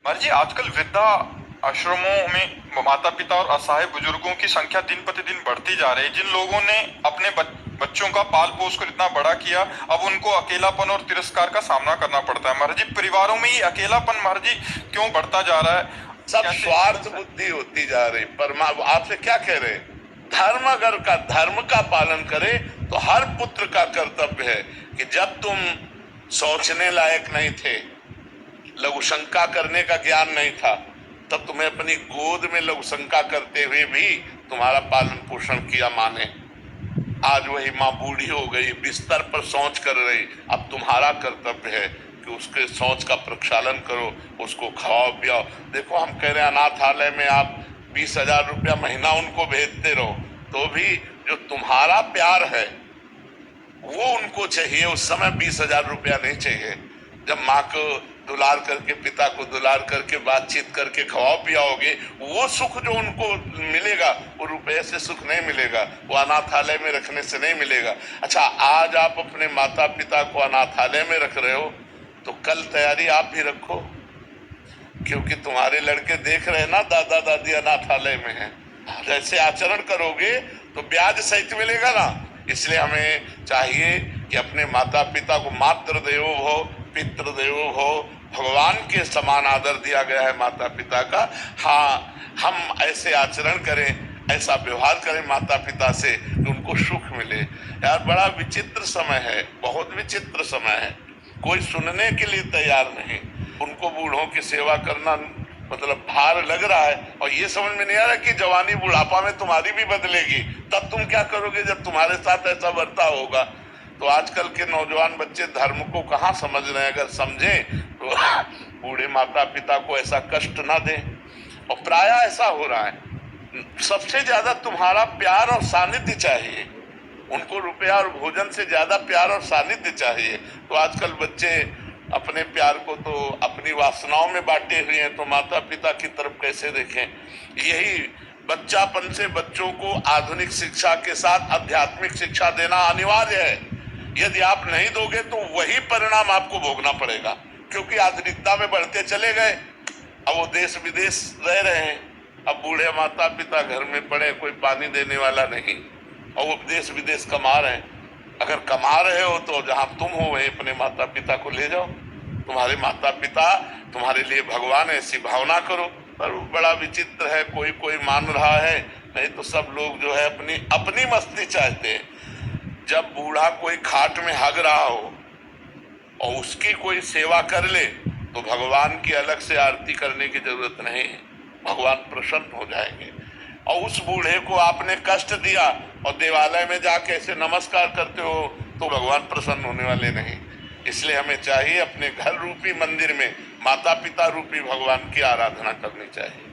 महाराज जी, आजकल वृद्धा आश्रमों में माता पिता और असहाय बुजुर्गों की संख्या दिन प्रतिदिन बढ़ती जा रही है। जिन लोगों ने अपने बच्चों का पाल पोस कर इतना बड़ा किया, अब उनको अकेलापन और तिरस्कार का सामना करना पड़ता है। महाराज जी, परिवारों में ये अकेलापन महाराज जी क्यों बढ़ता जा रहा है? सब कैसे स्वार्थ बुद्धि होती जा रही। परमात्मा आपसे क्या कह रहे? धर्म अगर का धर्म का पालन करे तो हर पुत्र का कर्तव्य है कि जब तुम सोचने लायक नहीं थे, लघुशंका करने का ज्ञान नहीं था, तब तुम्हें अपनी गोद में लघुशंका करते हुए भी तुम्हारा पालन पोषण किया माँ ने। आज वही माँ बूढ़ी हो गई, बिस्तर पर शौच कर रही, अब तुम्हारा कर्तव्य है कि उसके शौच का प्रक्षालन करो, उसको खाओ पियाओ। देखो, हम कह रहे हैं अनाथालय में आप 20,000 रुपया महीना उनको भेजते रहो, तो भी जो तुम्हारा प्यार है वो उनको चाहिए। उस समय 20,000 रुपया नहीं चाहिए। जब माँ को दुलार करके, पिता को दुलार करके, बातचीत करके खवाओ पियाओगे, वो सुख जो उनको मिलेगा वो रुपये से सुख नहीं मिलेगा, वो अनाथालय में रखने से नहीं मिलेगा। अच्छा, आज आप अपने माता पिता को अनाथालय में रख रहे हो, तो कल तैयारी आप भी रखो, क्योंकि तुम्हारे लड़के देख रहे हैं ना, दादा दादी अनाथालय में हैं। जैसे आचरण करोगे तो ब्याज सहित मिलेगा ना। इसलिए हमें चाहिए कि अपने माता पिता को मातृ देवो भव, पितृ देवो भव, भगवान के समान आदर दिया गया है माता पिता का। हाँ, हम ऐसे आचरण करें, ऐसा व्यवहार करें माता पिता से कि उनको सुख मिले। यार, बड़ा विचित्र समय है, बहुत विचित्र समय है। कोई सुनने के लिए तैयार नहीं। उनको बूढ़ों की सेवा करना मतलब भार लग रहा है, और ये समझ में नहीं आ रहा कि जवानी बुढ़ापा में तुम्हारी भी बदलेगी। तब तुम क्या करोगे जब तुम्हारे साथ ऐसा बर्ताव होगा? तो आजकल के नौजवान बच्चे धर्म को कहाँ समझ रहे हैं। अगर समझे तो बूढ़े माता पिता को ऐसा कष्ट ना दें। और प्राय ऐसा हो रहा है, सबसे ज्यादा तुम्हारा प्यार और सानिध्य चाहिए उनको। रुपया और भोजन से ज्यादा प्यार और सानिध्य चाहिए। तो आजकल बच्चे अपने प्यार को तो अपनी वासनाओं में बांटे हुए हैं, तो माता पिता की तरफ कैसे देखें। यही बच्चापन से बच्चों को आधुनिक शिक्षा के साथ आध्यात्मिक शिक्षा देना अनिवार्य है। यदि आप नहीं दोगे तो वही परिणाम आपको भोगना पड़ेगा, क्योंकि आधुनिकता में बढ़ते चले गए। अब वो देश विदेश रह रहे हैं, अब बूढ़े माता पिता घर में पड़े, कोई पानी देने वाला नहीं, और वो देश विदेश कमा रहे हैं। अगर कमा रहे हो तो जहां तुम हो वहीं अपने माता पिता को ले जाओ। तुम्हारे माता पिता तुम्हारे लिए भगवान, ऐसी भावना करो। पर बड़ा विचित्र है, कोई कोई मान रहा है, नहीं तो सब लोग जो है अपनी अपनी मस्ती चाहते हैं। जब बूढ़ा कोई खाट में हग रहा हो और उसकी कोई सेवा कर ले तो भगवान की अलग से आरती करने की जरूरत नहीं है, भगवान प्रसन्न हो जाएंगे। और उस बूढ़े को आपने कष्ट दिया और देवालय में जाके ऐसे नमस्कार करते हो तो भगवान प्रसन्न होने वाले नहीं। इसलिए हमें चाहिए अपने घर रूपी मंदिर में माता पिता रूपी भगवान की आराधना करनी चाहिए।